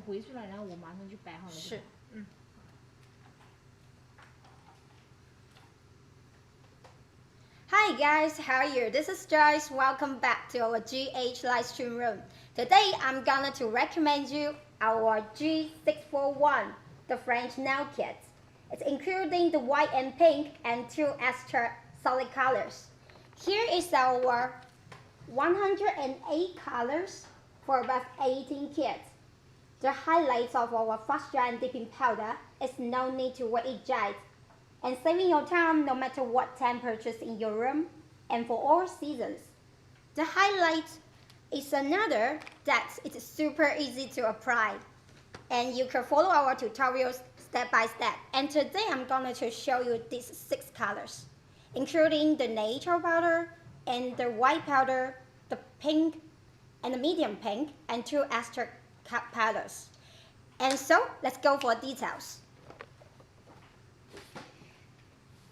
回出来，然后我马上就摆好了。是。嗯。Hi guys, how are you? This is Joyce. Welcome back to our GH Livestream room. Today I'm gonna to recommend you our G641, the French nail kit. It's including the white and pink and 2 extra solid colors. Here is our 108 colors for about 18 kits. The highlights of our fast dry and dipping powder is no need to wet it dry and saving your time no matter what temperatures in your room and for all seasons. The highlight is another that it's super easy to apply and you can follow our tutorials step by step. And today I'm going to show you these 6 colors, including the natural powder and the white powder, the pink and the medium pink, and 2 extra powders. And so let's go for details.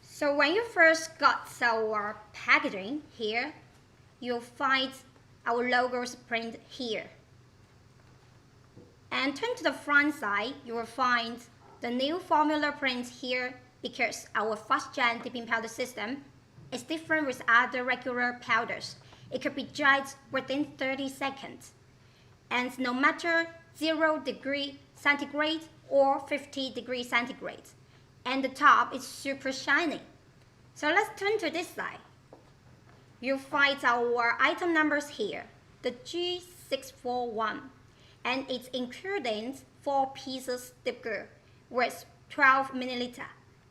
So when you first got our packaging here, you'll find our logos print here. And turn to the front side, you will find the new formula print here because our fast dry and dipping powder system is different with other regular powders. It could be dried within 30 seconds. And no matter 0 degree centigrade or 50 degrees centigrade. And the top is super shiny. So let's turn to this side. You'll find our item numbers here, the G641, and it's including 4 pieces dip glue with 12 milliliter,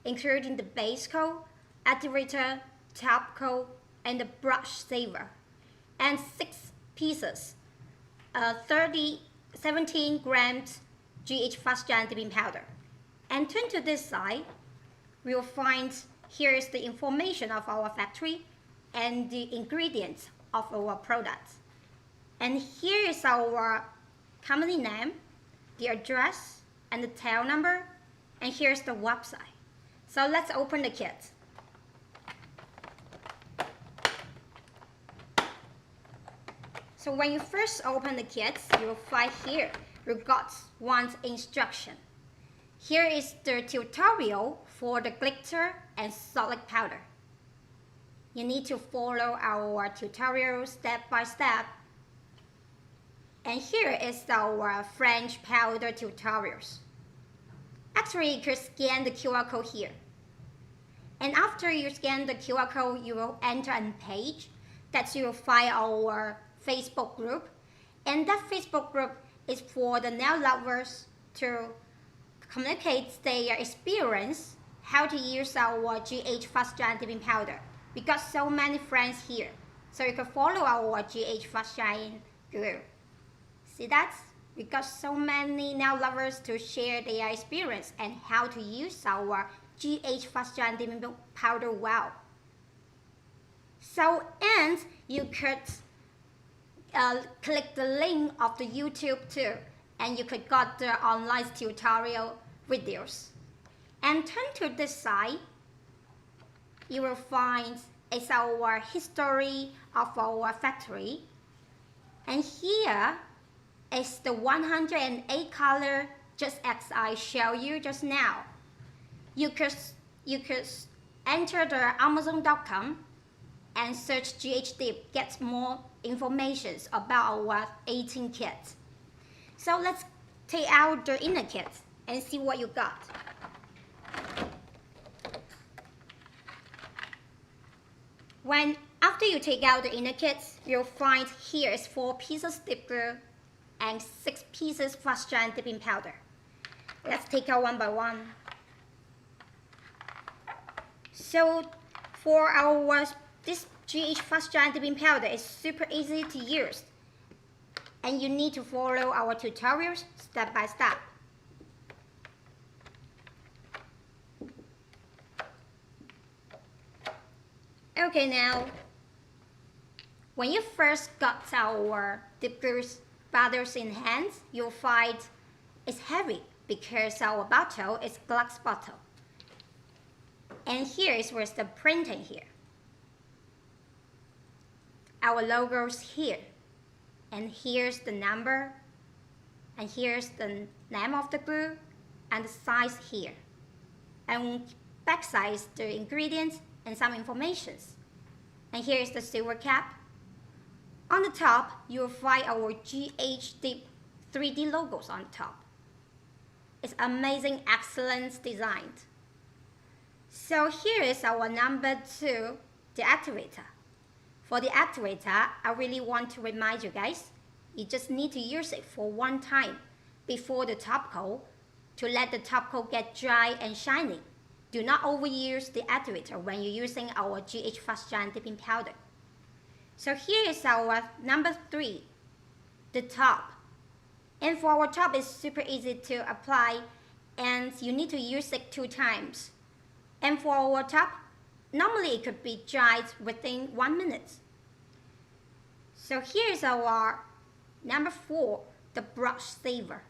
including the base coat, activator, top coat, and the brush saver, and 6 pieces, 17 grams GH fast dry and dipping powder. And turn to this side, we will find here is the information of our factory and the ingredients of our products. And here is our company name, the address, and the tail number, and here's the website. So let's open the kit. So when you first open the kit, you will find here, you got one instruction. Here is the tutorial for the glitter and solid powder. You need to follow our tutorial step by step. And here is our French powder tutorials. Actually, you could scan the QR code here. And after you scan the QR code, you will enter a page that you will find our Facebook group. And that Facebook group is for the nail lovers to communicate their experience how to use our GH fast dry and dipping powder. We got so many friends here, so you can follow our GH fast drying group. See that? We got so many nail lovers to share their experience and how to use our GH fast dry and dipping powder well. So, and you could click the link of the YouTube too, and you could got the online tutorial videos. And turn to this side, you will find it's our history of our factory. And here is the 108 color, just as I showed you just now. You could enter the Amazon.com and search GHdip, get more information about our 18 kits. So let's take out the inner kit and see what you got. After you take out the inner kit, you'll find here is 4 pieces dip glue and 6 pieces fast dry and dipping powder. Let's take out one by one. So for this GH fast dry and dipping powder is super easy to use, and you need to follow our tutorials step by step. Okay, now when you first got our dip glue bottles in hands, you'll find it's heavy because our bottle is glass bottle. And here is where's the printing here. Our logos here. And here's the number And here's the name of the glue and the size here. And back side is the ingredients and some informations. And here's the silver cap. On the top, you'll find our GHdip 3D logos on the top. It's amazing, excellent design. So here is our number 2, the activator. For the activator, I really want to remind you guys, you just need to use it for one time before the top coat to let the top coat get dry and shiny. Do not overuse the activator when you're using our GH Fast Giant Dipping Powder. So here is our number 3, the top. And for our top, it's super easy to apply and you need to use it 2 times. And for our top, normally it could be dried within 1 minute. So here is our number 4, the brush saver.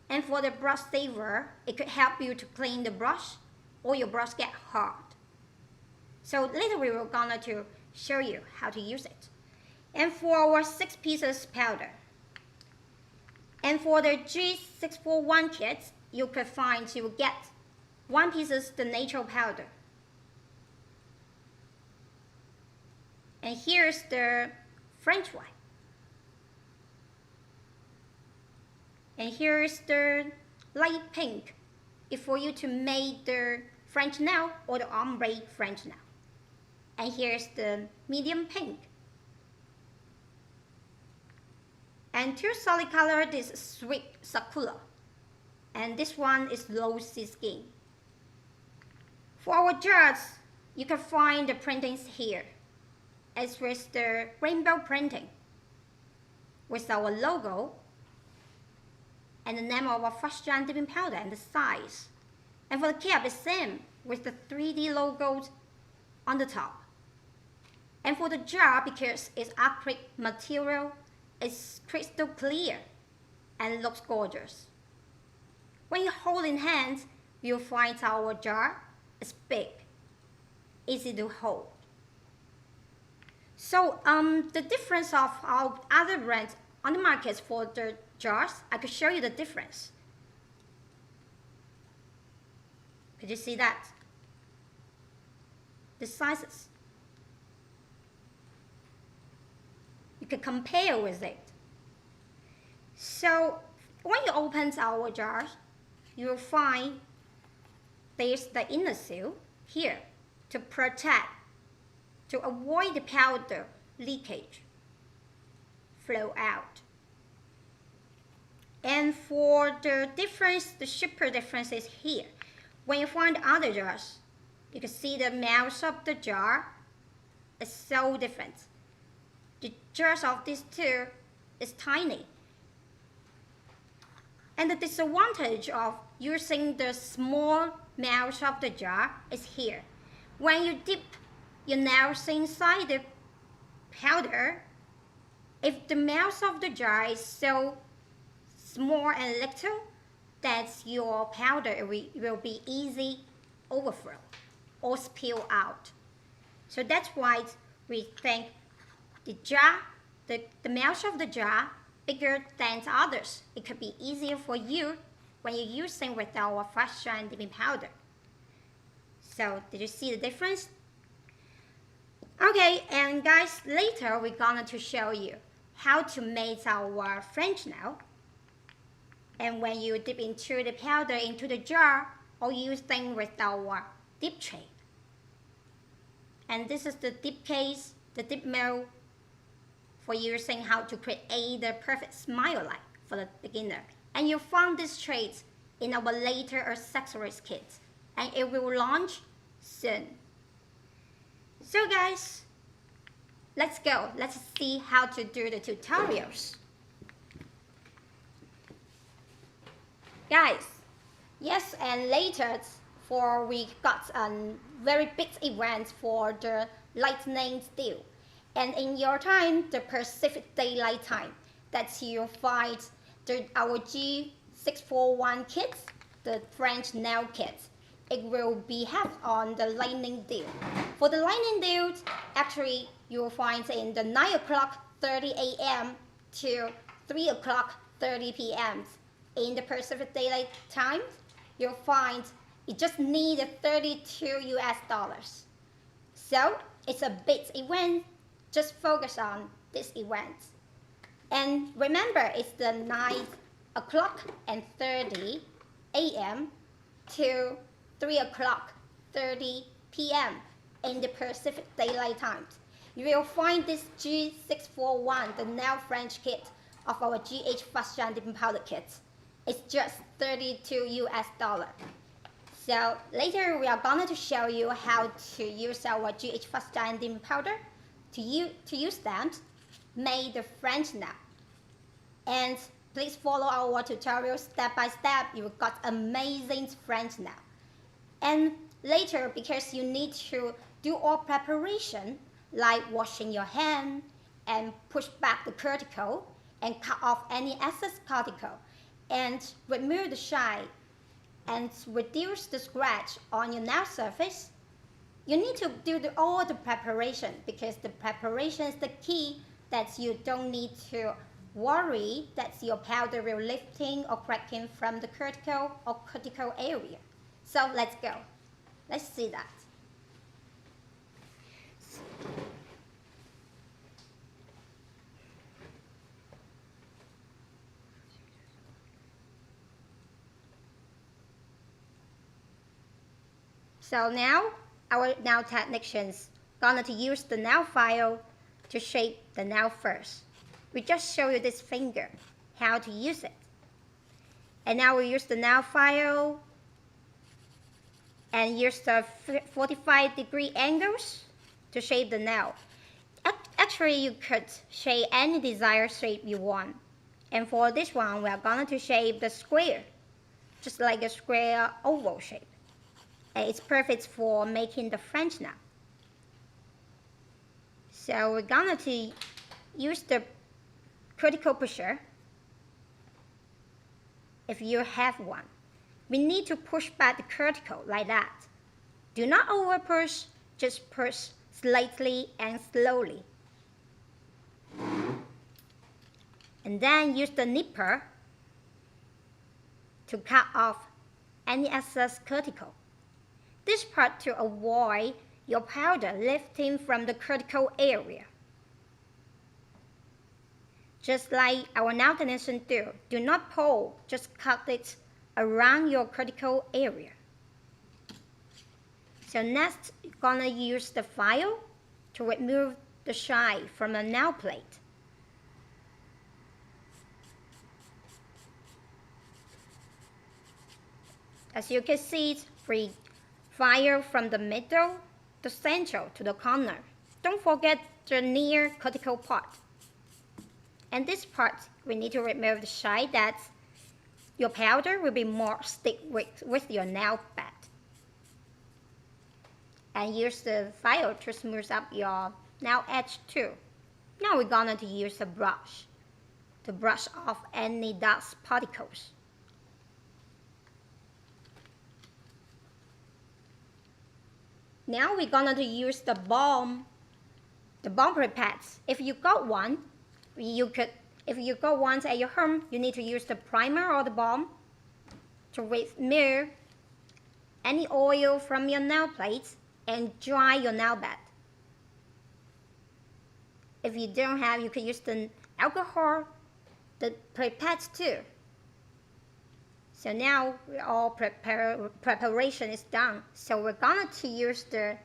And for the brush saver, it could help you to clean the brush or your brush get hard. So later we will gonna to show you how to use it. And for our 6 pieces powder. And for the G641 kits, you could find you will get 1 pieces the natural powder. And here's the French one. And here's the light pink. It's for you to make the French nail or the ombre French nail. And here's the medium pink. And 2 solid color, this is sweet sakura. And this one is rosy skin. For our jars, you can find the printings here. It's with the rainbow printing with our logo and the name of our Fast Giant Dipping Powder and the size. And for the cap, it's same with the 3D logos on the top. And for the jar, because it's acrylic material, it's crystal clear and looks gorgeous. When you hold in hands, you'll find our jar is big, easy to hold. So the difference of our other brands on the market for the jars, I could show you the difference. Could you see that? The sizes. You can compare with it. So when you open our jars, you'll find there's the inner seal here to protect, to avoid the powder leakage, flow out. And for the difference, the super difference is here. When you find other jars, you can see the mouth of the jar is so different. The jars of these 2 is tiny. And the disadvantage of using the small mouth of the jar is here. When you dip your nails inside the powder, if the mouth of the jar is so small and little, that your powder will be easy overflow or spill out. So that's why we think the jar, the mouth of the jar bigger than others. It could be easier for you when you're using with our Fast Giant Dipping Powder. So did you see the difference? Okay, and guys, later we're gonna to show you how to make our French nail. And when you dip into the powder into the jar, or using with our dip tray. And this is the dip case, the dip mold for using how to create the perfect smile line for the beginner. And you'll find this traits in our later accessories kit, and it will launch soon. So guys, let's go. Let's see how to do the tutorials. Guys, yes, and later for we got a very big event for the lightning deal. And in your time, the Pacific Daylight Time, that you'll find our G641 kits, the French nail kits. It will be have on the lightning deal. For the lightning deal, actually you'll find in the 9:30 a.m. to 3:30 p.m. in the Pacific Daylight Time, you'll find it just needs $32. So it's a big event. Just focus on this event. And remember, it's the 9:30 a.m. to 3:30 p.m. in the Pacific Daylight Time. You will find this G641, the nail French kit of our GH fast shine dipping powder kits. It's just $32. So later we are going to show you how to use our GH fast shine dipping powder to use them, make the French nail. And please follow our tutorial step by step. You got amazing French nail. And later, because you need to do all preparation, like washing your hand and push back the cuticle and cut off any excess cuticle and remove the shine and reduce the scratch on your nail surface, you need to do all the preparation, because the preparation is the key that you don't need to worry that your powder will lifting or cracking from the cuticle or cuticle area. So let's go. Let's see that. So now our nail technicians gonna to use the nail file to shape the nail first. We just show you this finger, how to use it. And now we use the nail file and use the 45-degree angles to shape the nail. Actually, you could shape any desired shape you want. And for this one, we are going to shape the square, just like a square oval shape. And it's perfect for making the French nail. So we're going to use the cuticle pusher, if you have one. We need to push back the cuticle like that. Do not over push, just push slightly and slowly. And then use the nipper to cut off any excess cuticle. This part to avoid your powder lifting from the cuticle area. Just like our nail technician do not pull, just cut it around your cuticle area. So next, you're gonna use the file to remove the shine from the nail plate. As you can see, free file from the middle, the central to the corner. Don't forget the near cuticle part. And this part, we need to remove the shine that your powder will be more stick with your nail bed. And use the file to smooth up your nail edge too. Now we're gonna use a brush to brush off any dust particles. Now we're gonna use the balm pads. If you got one, if you got one at your home, you need to use the primer or the balm to remove any oil from your nail plates and dry your nail bed. If you don't have, you can use the alcohol, the pads too. So now all preparation is done. So we're going to use the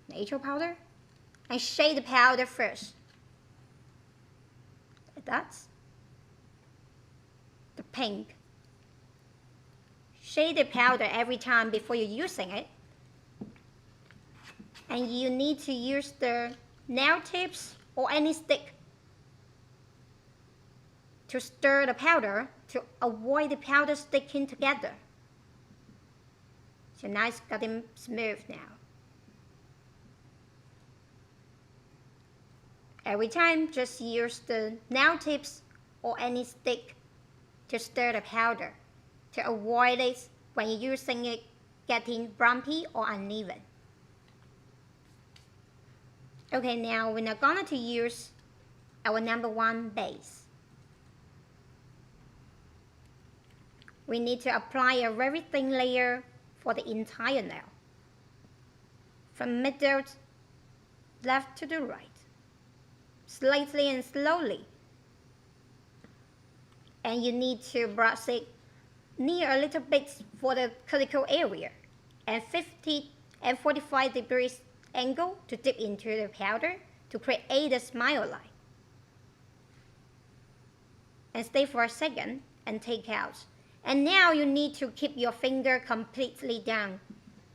natural powder and shade the powder first. Like that. The pink. Shade the powder every time before you're using it. And you need to use the nail tips or any stick to stir the powder to avoid the powder sticking together. So now it's getting smooth now. Every time, just use the nail tips or any stick to stir the powder to avoid it when you're using it getting bumpy or uneven. Okay, now we're not going to use our number 1 base. we need to apply a very thin layer for the entire nail. From middle left to the right, slightly and slowly. And you need to brush it near a little bit for the cuticle area, and 50 and 45 degrees angle to dip into the powder to create a smile line. And stay for a second and take out. And now you need to keep your finger completely down.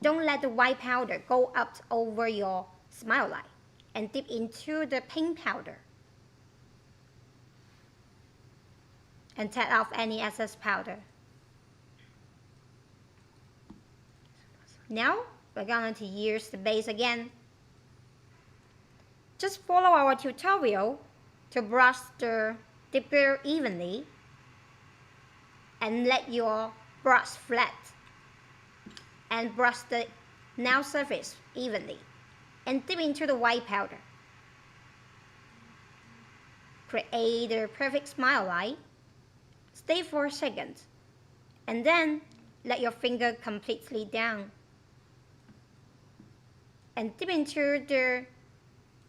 Don't let the white powder go up over your smile line, and dip into the pink powder. And tap off any excess powder. Now we're going to use the base again. Just follow our tutorial to brush the dipper evenly and let your brush flat, and brush the nail surface evenly and dip into the white powder. Create the perfect smile line. Stay for a second and then let your finger completely down and dip into the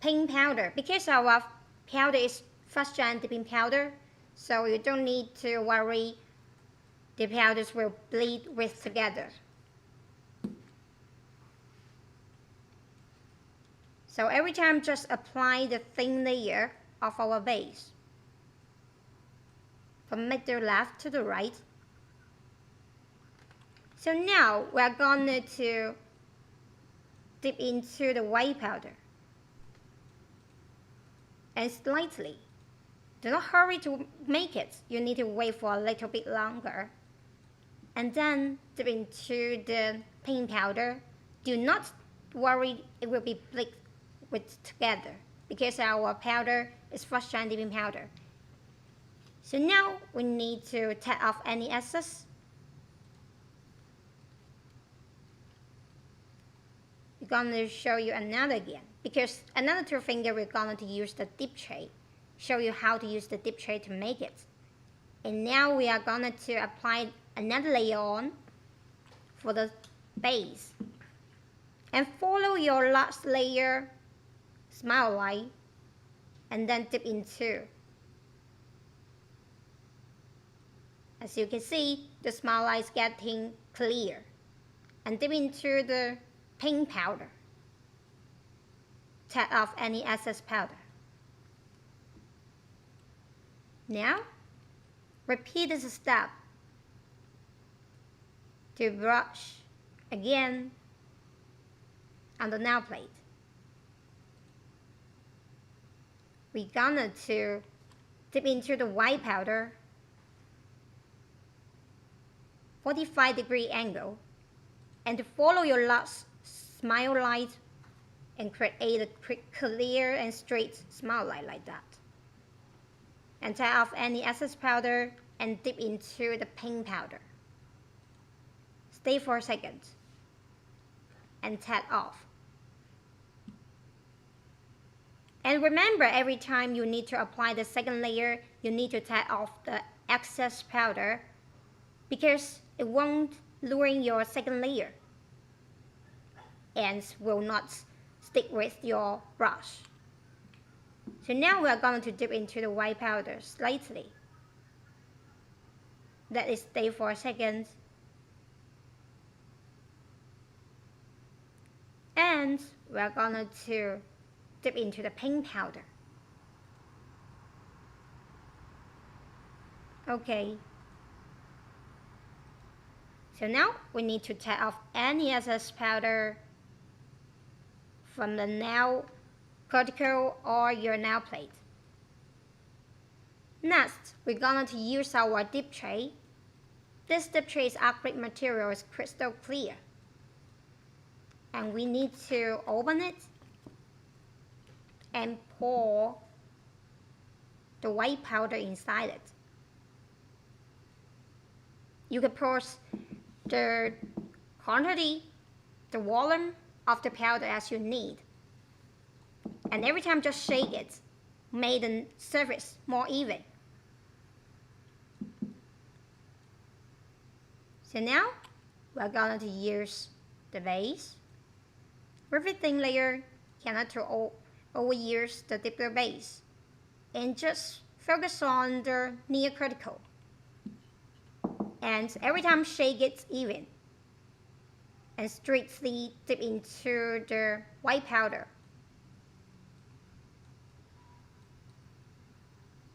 pink powder. Because our powder is fast giant dipping powder, so you don't need to worry the powders will bleed with together. So every time just apply the thin layer of our base from middle left to the right. So now we're going to dip into the white powder and slightly. Do not hurry to make it. You need to wait for a little bit longer. And then dip into the pink powder. Do not worry it will be bleed with together because our powder is fast giant dipping powder. So now we need to tap off any excess. We're going to show you another again, because another two finger we're going to use the dip tray. Show you how to use the dip tray to make it. And now we are going to apply another layer on for the base. And follow your last layer smile line and then dip into. As you can see, the smile line is getting clear. And dip into the pink powder. Tap off any excess powder. Now, repeat this step to brush again on the nail plate. We're gonna to dip into the white powder, 45-degree angle, and to follow your last smile line and create a clear and straight smile line like that. And tap off any excess powder and dip into the pink powder. Stay for a second and tap off. And remember, every time you need to apply the second layer, you need to tap off the excess powder because it won't ruin your second layer and will not stick with your brush. So now we are going to dip into the white powder slightly. Let it stay for a second. And we are going to dip into the pink powder. Okay. So now we need to tap off any excess powder from the nail cuticle or your nail plate. Next, we're going to use our dip tray. This dip tray is acrylic material, is crystal clear. And we need to open it and pour the white powder inside it. You can pour the quantity, the volume of the powder as you need. And every time just shake it, make the surface more even. So now we're going to use the base. With a thin layer, cannot overuse the deeper base, and just focus on the near critical. And every time shade gets even, and strictly dip into the white powder.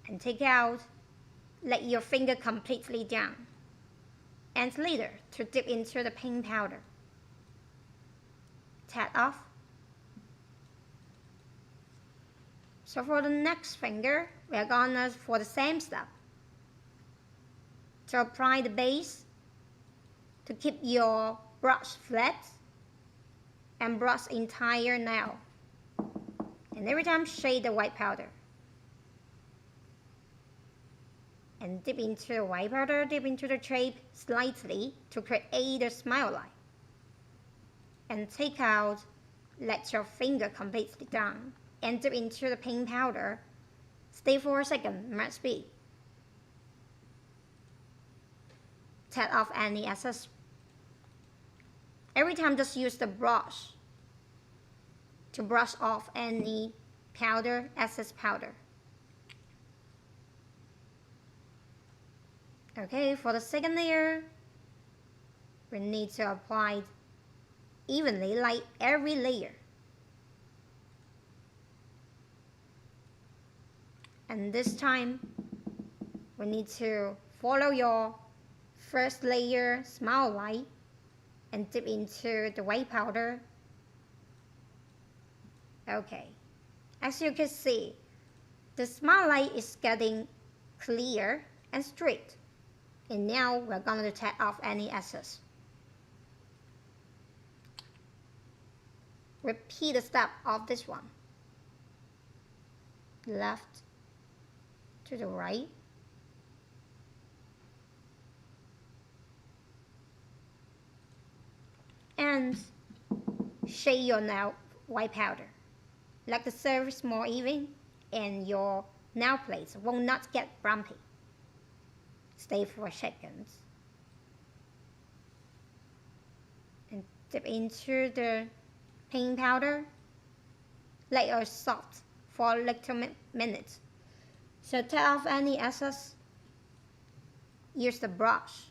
And take out, let your finger completely down. And later to dip into the pink powder. Tap off. So for the next finger, we are gonna for the same step. To apply the base, to keep your brush flat and brush entire nail. And every time shade the white powder. And dip into the white powder, dip into the shape slightly to create a smile line. And take out, let your finger completely down. And dip into the pink powder. Stay for a second, must be. Tap off any excess. Every time just use the brush to brush off any powder, excess powder. Okay, for the second layer, we need to apply it evenly like every layer. And this time, we need to follow your first layer smile line and dip into the white powder. Okay, as you can see, the smile line is getting clear and straight. And now we're going to tap off any excess. Repeat the step of this one. Left to the right. And shade your nail white powder. Let the surface more even and your nail plates will not get bumpy. Stay for seconds. And dip into the pink powder. Let it soft for a little minute. So take off any excess. Use the brush.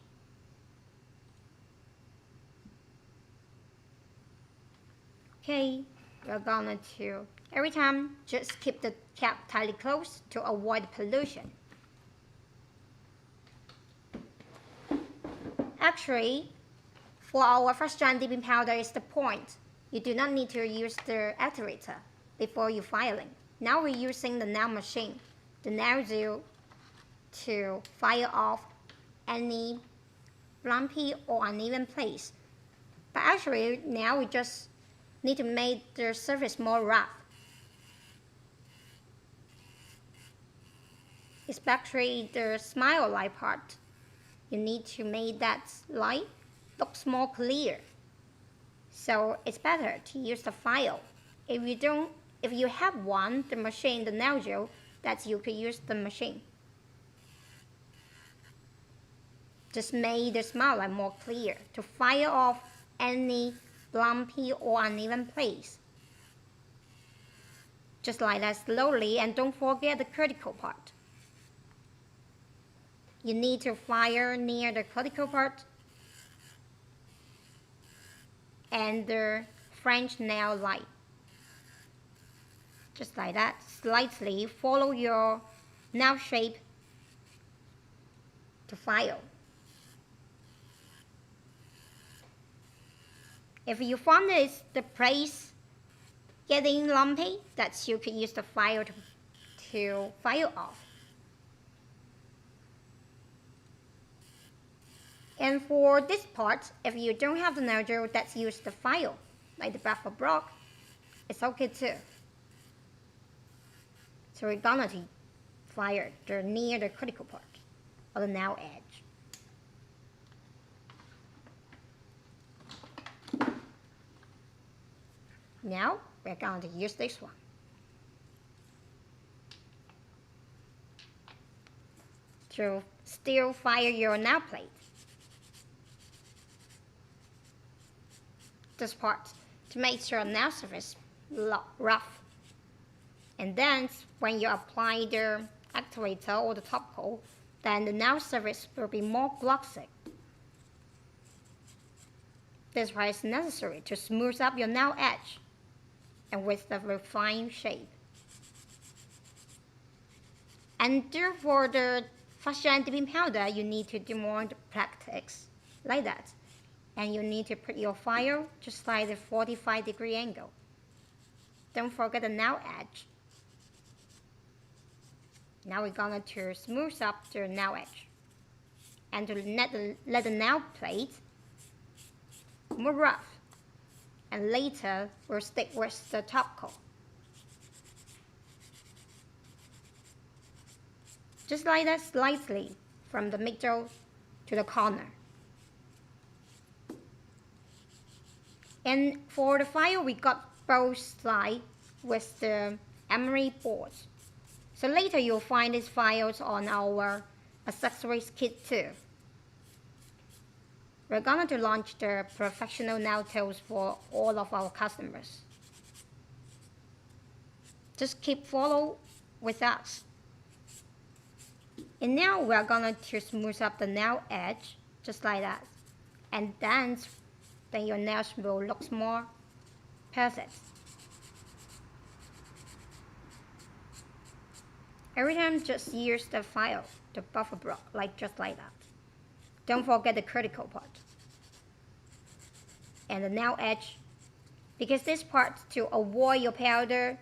Okay, we're gonna to, every time, just keep the cap tightly closed to avoid pollution. Actually, for our first strand dipping powder is the point. You do not need to use the activator before you filing. Now we're using the nail machine, the nail gel, to file off any lumpy or uneven place. But actually, now we just need to make the surface more rough. Especially the smile line part. You need to make that line looks more clear. So it's better to use the file. If you have one, the machine, the nail gel, that you could use the machine. Just make the smile line more clear to file off any lumpy or uneven place. Just like that slowly, and don't forget the critical part. You need to fire near the critical part and the French nail line. Just like that, slightly follow your nail shape to file. If you find it's the place getting lumpy, that you can use the file to file off. And for this part, if you don't have the nail gel, that's use the file, like the buffer block, it's okay too. So we're gonna fire near the critical part of the nail edge. Now we're going to use this one. To still fire your nail plate. this part to make sure nail surface rough. And then when you apply the activator or the top coat, then the nail surface will be more glossy. This is why it's necessary to smooth up your nail edge and with the refined shape. And for the fast dry dipping powder, you need to do more practice, like that. And you need to put your file just like the 45-degree angle. Don't forget the nail edge. Now we're going to smooth up the nail edge. And to let the nail plate more rough. And later, we'll stick with the top coat. Just like that, slightly from the middle to the corner. And for the file, we got both sides with the emery boards. So later you'll find these files on our accessories kit too. We're going to launch the professional nail tools for all of our customers. Just keep follow with us. And now we're going to smooth up the nail edge, just like that. And then your nails will look more perfect. Every time just use the file, the buffer block, just like that. Don't forget the critical part. And the nail edge, because this part to avoid your powder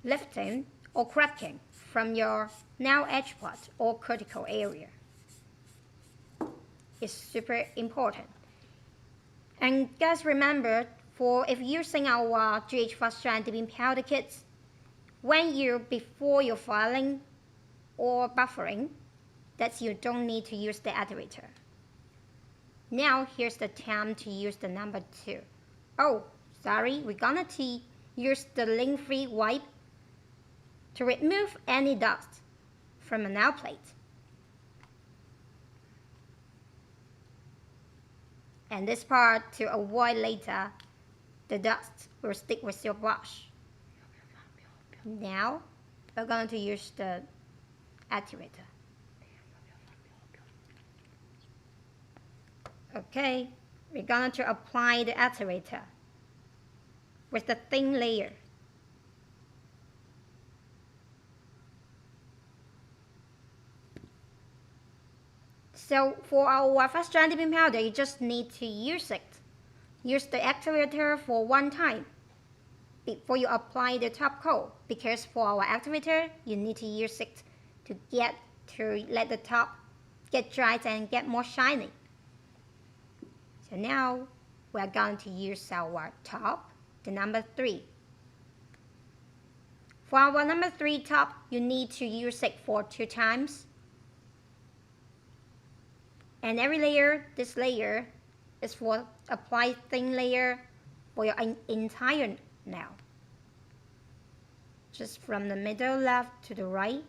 lifting or cracking from your nail edge part or critical area. It's super important. And guys, remember, if using our GH fast dry dipping powder kits, before you're filing or buffering, that you don't need to use the activator. Now here's the time to use the number 2. Oh, sorry, we're gonna use the lint-free wipe to remove any dust from a nail plate. And this part to avoid later the dust will stick with your brush. Now we're going to use the activator. Okay, we're going to apply the activator with the thin layer. So for our fast dry dipping powder, you just need to use it. Use the activator for one time before you apply the top coat, because for our activator, you need to use it to let the top get dry and get more shiny. So now we're going to use our top, the number 3. For our number 3 top, you need to use it for 2 times. And every layer, this layer is for apply thin layer for your entire nail. Just from the middle left to the right.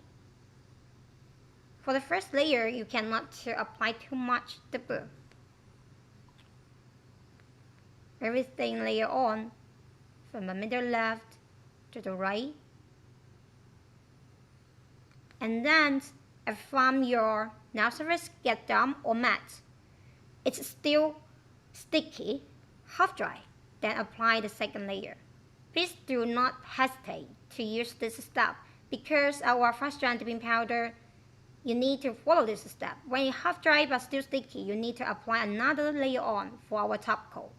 For the first layer, you cannot apply too much dipper. Very thin layer on from the middle left to the right. And then from your nail surface get damp or matte, it's still sticky, half dry, then apply the second layer. Please do not hesitate to use this step, because our fast dry dipping powder, you need to follow this step. When it's half dry but still sticky, you need to apply another layer on for our top coat.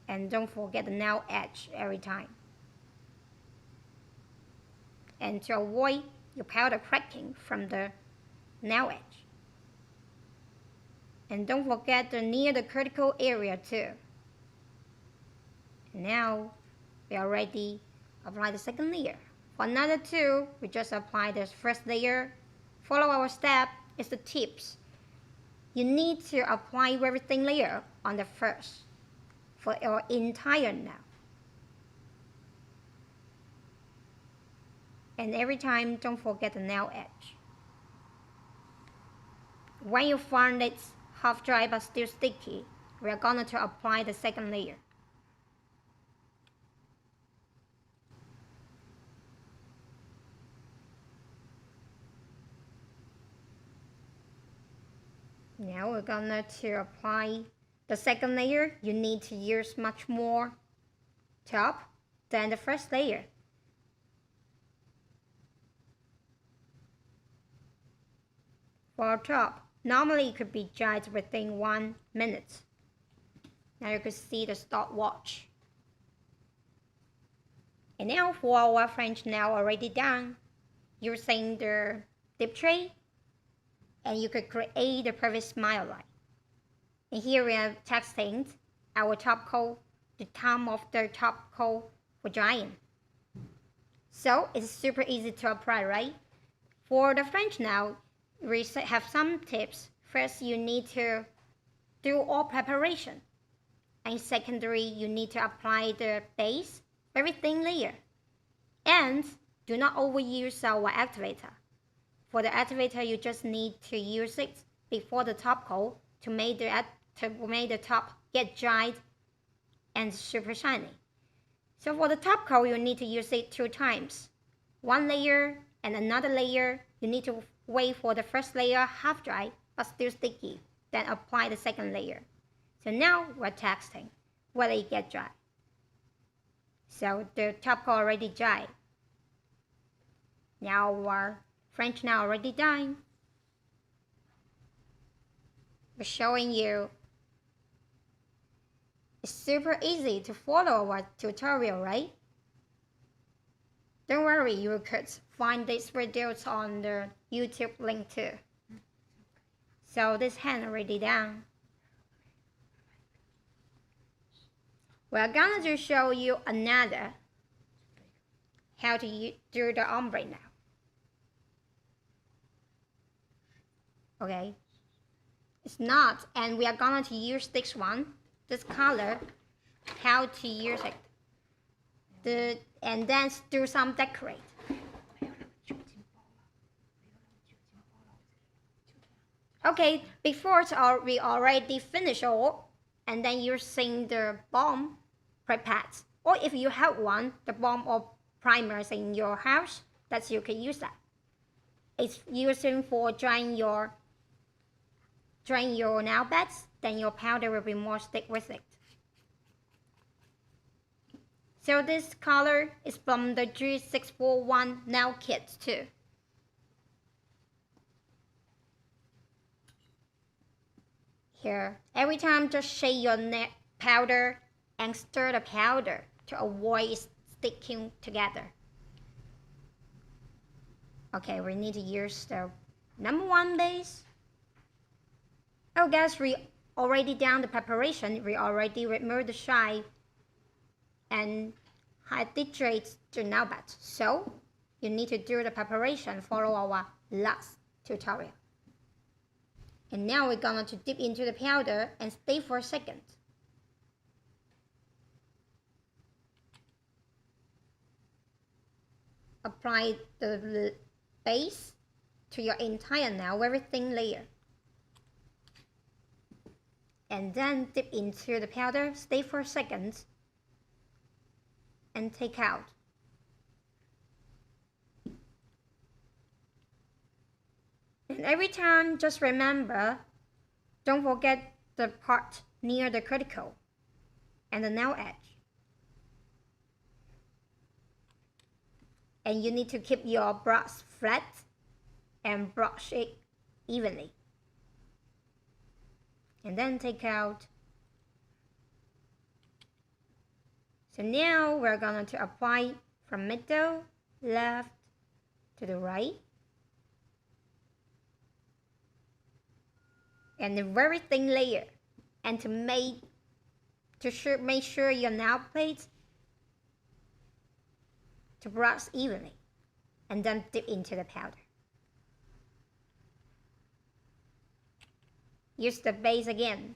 And don't forget the nail edge every time. And to avoid your powder cracking from the nail edge. And don't forget near the critical area too. Now we are ready to apply the second layer. For another 2, we just apply the first layer. Follow our step, it's the tips. You need to apply very thin layer on the first for your entire nail. And every time, don't forget the nail edge. When you find it's half dry but still sticky, we are going to apply the second layer. Now we're going to apply the second layer. You need to use much more top than the first layer. For top, normally it could be dried within 1 minute. Now you can see the stopwatch. And now for our French nail already done, using the dip tray, and you could create the perfect smile line. And here we are testing our top coat, the time of the top coat for drying. So it's super easy to apply, right? For the French nail, we have some tips. First, you need to do all preparation. And secondary, you need to apply the base, very thin layer. And do not overuse our activator. For the activator, you just need to use it before the top coat to make the top get dried and super shiny. So for the top coat, you need to use it 2 times. 1 layer and another layer. You need to wait for the first layer half dry but still sticky, then apply the second layer. So now we're testing whether it gets dry. So the top coat already dry. Now our French nail already done. We're showing you. It's super easy to follow our tutorial, right? Don't worry, you could find these videos on the YouTube link too. So this hand already done. We're gonna just show you another how to do the ombre now. Okay, it's not, and we are gonna to use this one, this color, how to use it, and then do some decorate. Okay, before we already finish all, and then using the balm prepared, or if you have one, the balm or primers in your house, that you can use that. It's using for drying your nail beds, then your powder will be more stick with it. So this color is from the G641 nail kit too. Here, every time just shake your powder and stir the powder to avoid it sticking together. Okay, we need to use the number 1 base. Oh guys, we already done the preparation. We already removed the shine and hydrate the nail bed. So you need to do the preparation, follow our last tutorial. And now we're going to dip into the powder and stay for a second. Apply the base to your entire nail, very thin layer. And then dip into the powder, stay for a second, and take out. And every time, just remember, don't forget the part near the cuticle and the nail edge. And you need to keep your brush flat and brush it evenly. And then take out. So now we're going to apply from middle, left to the right. And a very thin layer. And to make sure your nail plates to brush evenly. And then dip into the powder. Use the base again,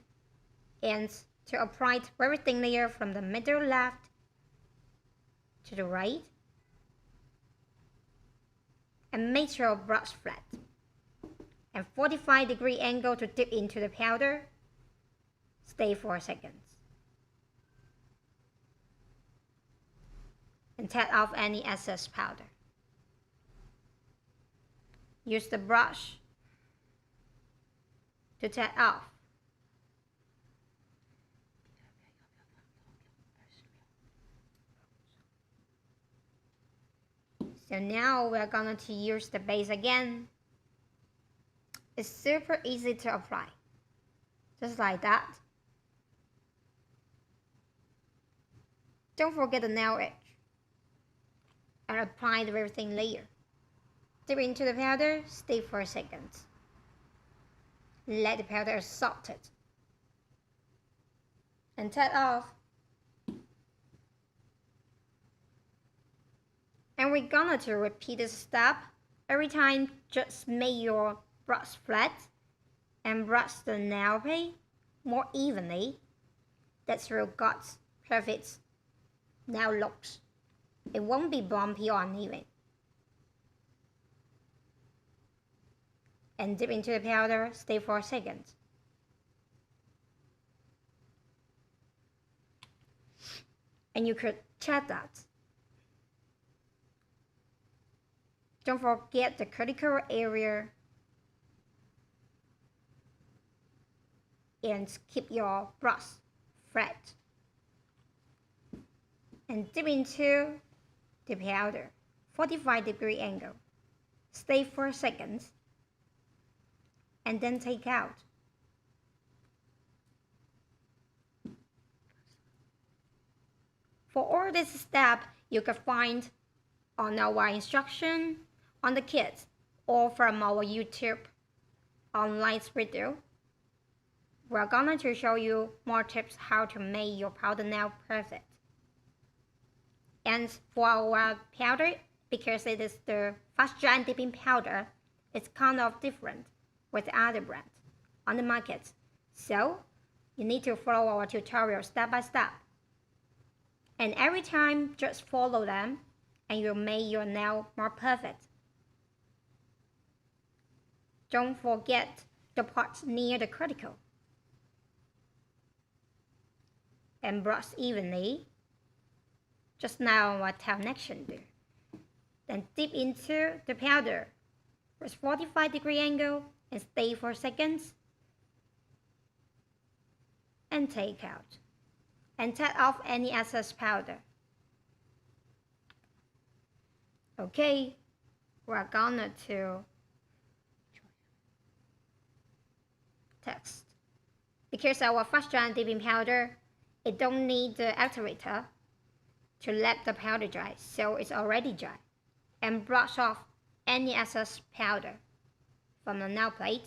and to apply a very thin layer from the middle left to the right, and make sure brush flat and 45-degree angle to dip into the powder. Stay for seconds. And tap off any excess powder. Use the brush to tap off. So now we're going to use the base again. It's super easy to apply. Just like that. Don't forget the nail edge. And apply the very thin layer. Dip into the powder, stay for a second. Let the powder absorb it. And tap off. And we're gonna to repeat this step. Every time, just make your brush flat and brush the nail paint more evenly. That's your got perfect nail looks. It won't be bumpy or uneven. And dip into the powder, stay for a second. And you could check that. Don't forget the critical area and keep your brush flat. And dip into the powder, 45-degree angle. Stay for a second and then take out. For all this step, you can find on our instruction on the kit or from our YouTube online video. We're going to show you more tips how to make your powder nail perfect. And for our powder, because it is the fast dry dipping powder, it's kind of different with other brands on the market. So you need to follow our tutorial step by step. And every time, just follow them and you'll make your nail more perfect. Don't forget the parts near the cuticle. And brush evenly, just now what connection there. Then dip into the powder with 45-degree angle and stay for seconds. And take out. And tap off any excess powder. Okay, we're gonna to test. Because our fast dry dipping powder, it don't need the activator to let the powder dry, so it's already dry. And brush off any excess powder from the nail plate.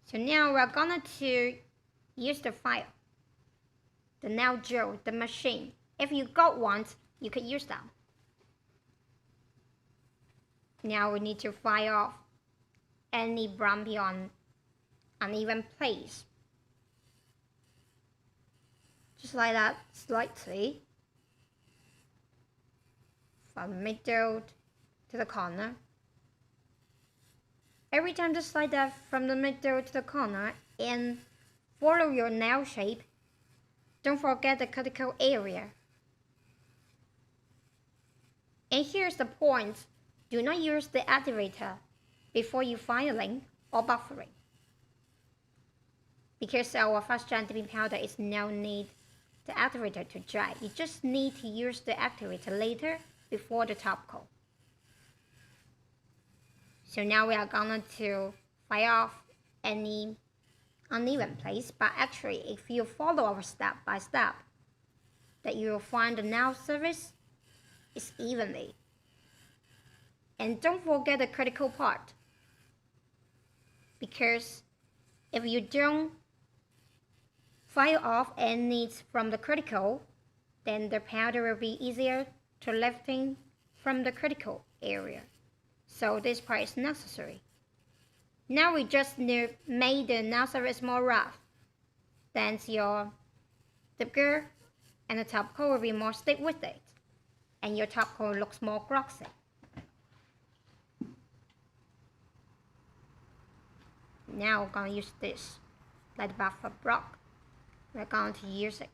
So now we're gonna to use the file, the nail drill, the machine. If you got one, you could use that. Now we need to file off any bumpy on uneven place. Just like that, slightly. From middle to the corner. Every time just like that from the middle to the corner and follow your nail shape. Don't forget the cuticle area. And here's the point. Do not use the activator before you filing or buffering. Because our fast dry dipping powder is no need the activator to dry. You just need to use the activator later before the top coat. So now we are going to file off any uneven place, but actually if you follow our step by step, that you will find the nail surface is evenly. And don't forget the critical part, because if you don't file off any from the critical, then the powder will be easier to lifting from the critical area. So this part is necessary. Now we just made the nail surface more rough. Then your dipper and the top coat will be more stick with it. And your top coat looks more glossy. Now we're gonna use this light buffer block. We're going to use it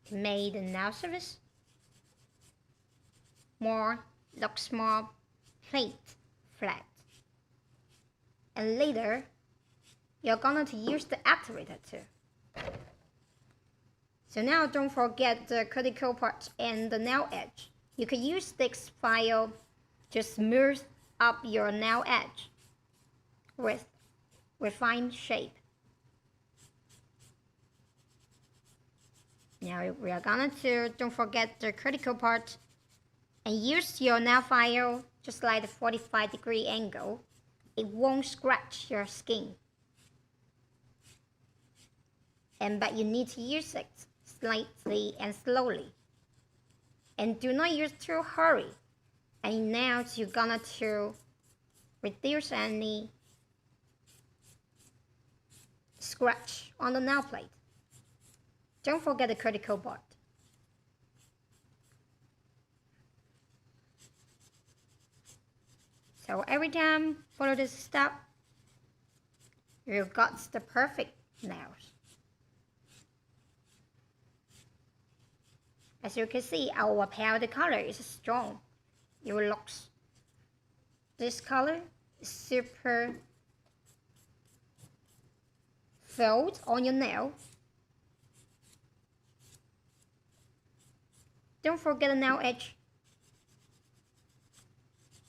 to make the nail surface looks more flat. And later, you're going to use the activator too. So now don't forget the critical part and the nail edge. You can use this file to smooth up your nail edge with refined shape. Now we are gonna don't forget the critical part and use your nail file just like the 45-degree angle. It won't scratch your skin. But you need to use it slightly and slowly. And do not use too hurry. And now you're gonna to reduce any scratch on the nail plate. Don't forget the critical part. So every time follow this step, you got the perfect nails. As you can see, our powder color is strong. It looks, this color is super filled on your nail. Don't forget the nail edge.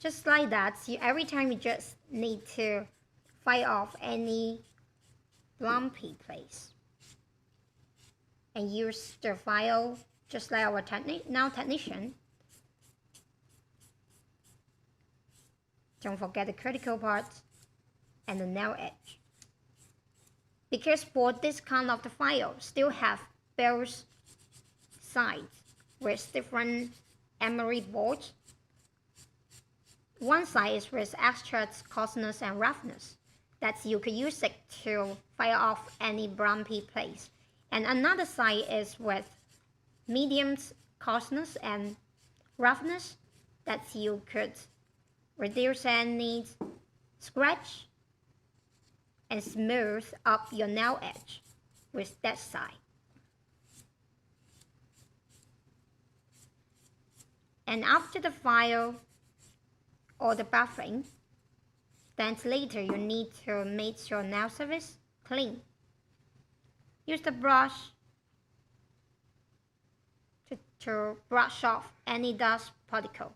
Just like that, every time you just need to fight off any lumpy place. And use the file just like our nail technician. Don't forget the critical part and the nail edge. Because for this kind of the file, still have both sides with different emery boards. One side is with extra coarseness and roughness, that you can use it to fire off any bumpy place. And another side is with medium coarseness and roughness, that you could reduce any scratch and smooth up your nail edge with that side. And after the file or the buffing, then later you need to make your nail surface clean. Use the brush to brush off any dust particle.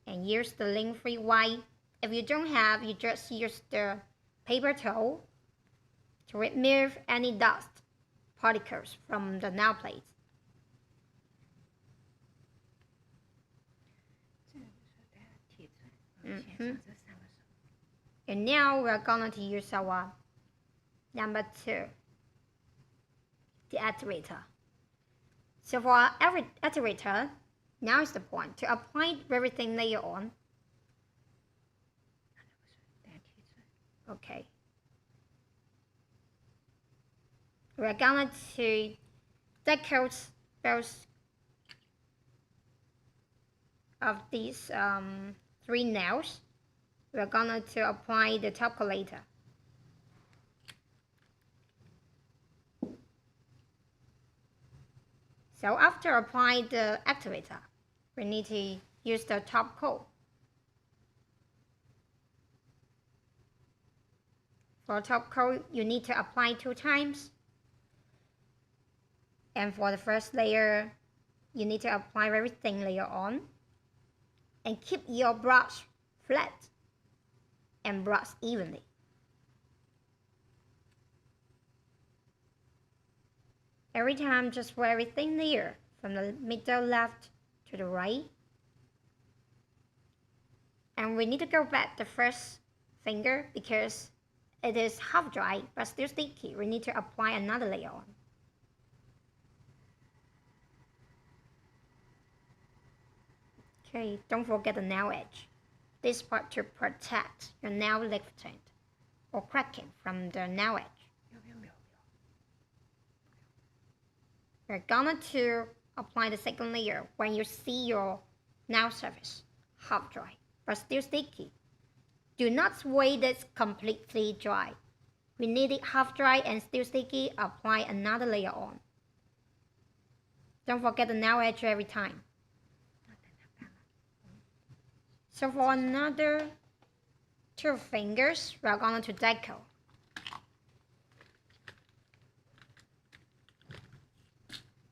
And use the lint-free wipe. If you don't have, you just use the paper towel to remove any dust particles from the nail plate. And now we're going to use our number 2, the activator. So for our activator, now is the point to apply everything later on. Okay. We're going to decorate both of these 3 nails. We're going to apply the top coat later. So after applying the activator, we need to use the top coat. For top coat, you need to apply 2 times. And for the first layer, you need to apply everything later on. And keep your brush flat and brush evenly. Every time, just for everything there, from the middle left to the right. And we need to go back the first finger because it is half dry but still sticky. We need to apply another layer on. Okay, don't forget the nail edge. This part to protect your nail lifting or cracking from the nail edge. We're gonna to apply the second layer when you see your nail surface half dry but still sticky. Do not wait it completely dry. We need it half dry and still sticky, apply another layer on. Don't forget the nail edge every time. So for another 2 fingers, we are going to deco.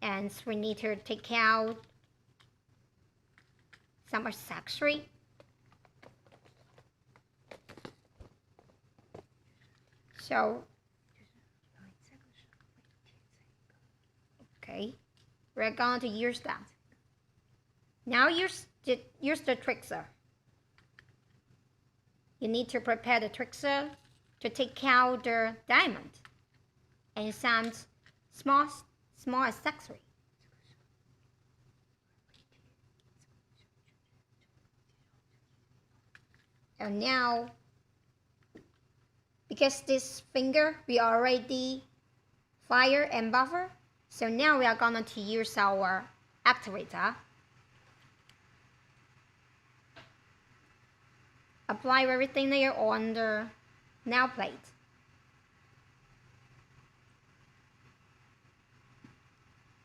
And we need to take out some accessory. So, okay, we're going to use that. Now use the trickser. You need to prepare the trickser to take out the diamond and some small accessory. And now, because this finger we already fire and buffer, so now we are going to use our activator. Apply very thin layer on the nail plate.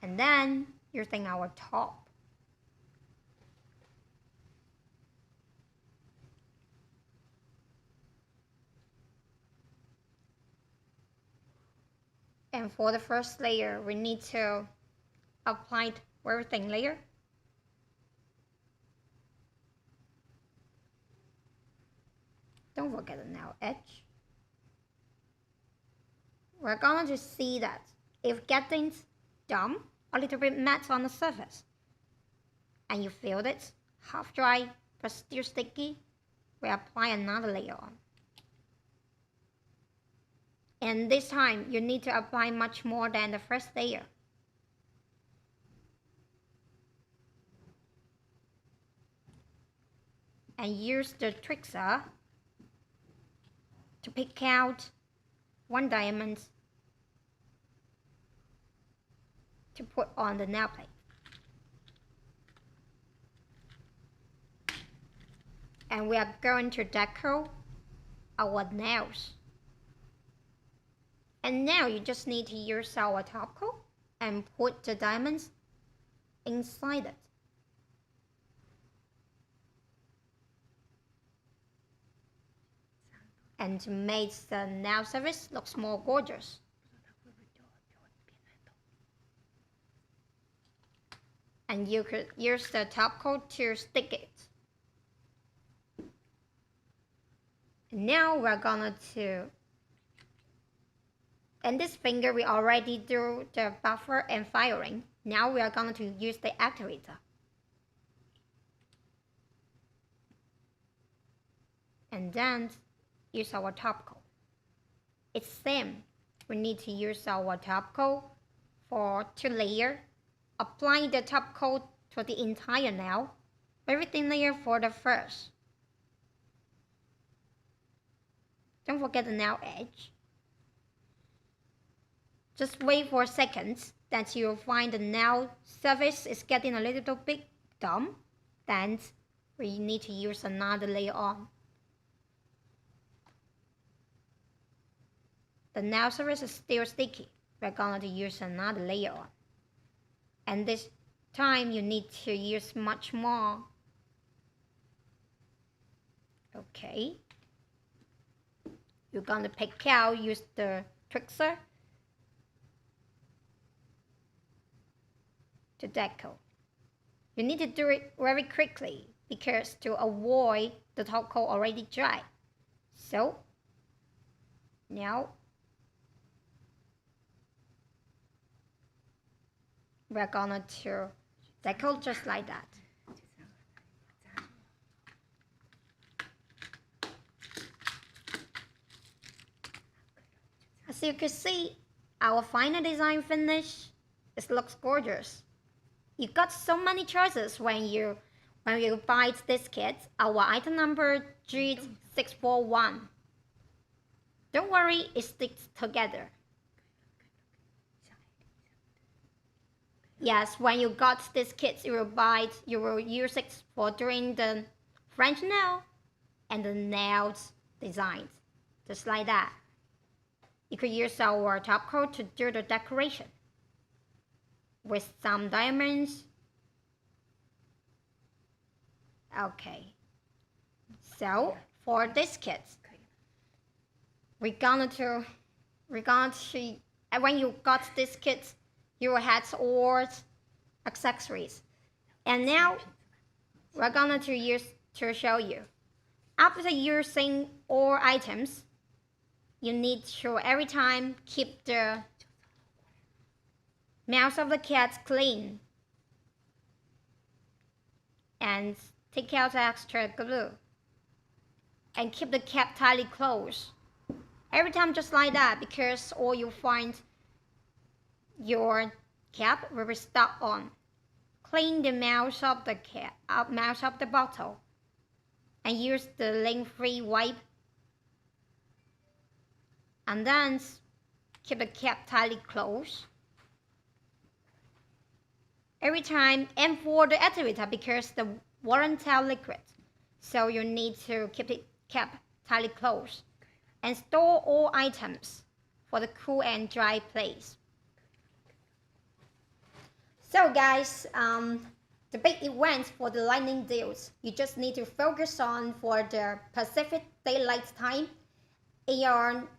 And then using our top. And for the first layer, we need to apply very thin layer. Don't forget the nail edge. We're going to see that if getting dumb, a little bit matte on the surface, and you feel it half dry but still sticky, we apply another layer on. And this time, you need to apply much more than the first layer. And use the trickser to pick out one diamond to put on the nail plate. And we are going to deco our nails. And now you just need to use our top coat and put the diamonds inside it. And to make the nail surface look more gorgeous. And you could use the top coat to stick it. And now we're gonna and this finger we already do the buffer and firing. Now we are going to use the activator. And then use our top coat. It's same. We need to use our top coat for 2 layers. Apply the top coat to the entire nail. Very thin layer for the first. Don't forget the nail edge. Just wait for seconds, then you'll find the nail surface is getting a little bit dumb. Then we need to use another layer on. The nail surface is still sticky. We're going to use another layer on. And this time you need to use much more. Okay. You're going to pick out, use the trickser to deco. You need to do it very quickly because to avoid the top coat already dry. So now we're gonna to deco just like that. As you can see, our final design finish, it looks gorgeous. You got so many choices when you buy this kit. Our item number G641. Don't worry, it sticks together. Yes, when you got these kits, you will use it for doing the French nail and the nails designs, just like that. You could use our top coat to do the decoration with some diamonds. Okay, so for this kit, we're gonna when you got this kit, you will have all accessories. And now we're gonna to show you. After using all items, you need to every time keep the mouth of the cat clean and take out the extra glue and keep the cap tightly closed. Every time just like that, because or you find your cap will be stuck on. Clean the mouth of the cap, mouth of the bottle, and use the lint-free wipe. And then keep the cap tightly closed. Every time, and for the activator, because the volatile liquid, so you need to keep the cap tightly closed and store all items for the cool and dry place. So guys, the big event for the lightning deals, you just need to focus on for the Pacific Daylight Time.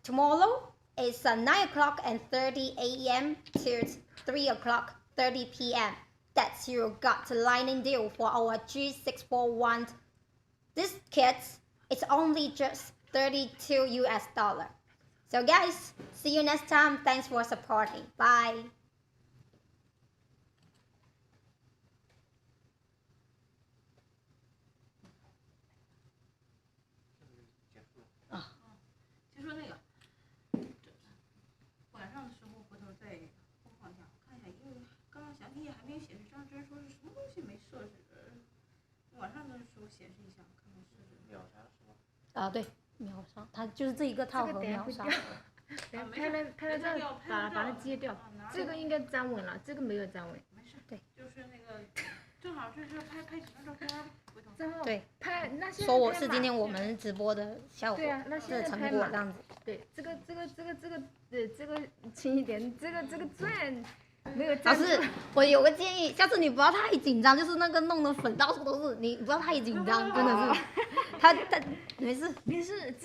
Tomorrow is 9:30 a.m. to 3:30 p.m. That's you got the lightning deal for our G641. This kit is only just $32 US. So guys, see you next time. Thanks for supporting. Bye.对，秒杀，它就是这一个套盒秒杀。拍了这把它揭掉，这个应该粘稳了，这个没有粘稳。没事，对，就是那个，正好就是拍几张照片，对，拍那些。说我是今天我们直播的效果，对啊，那现在成果这样子。对，这个轻一点，这个钻。没有。老师，我有个建议，下次你不要太紧张，就是那个弄得粉到处都是，你不要太紧张，真的是。他没事。没事，这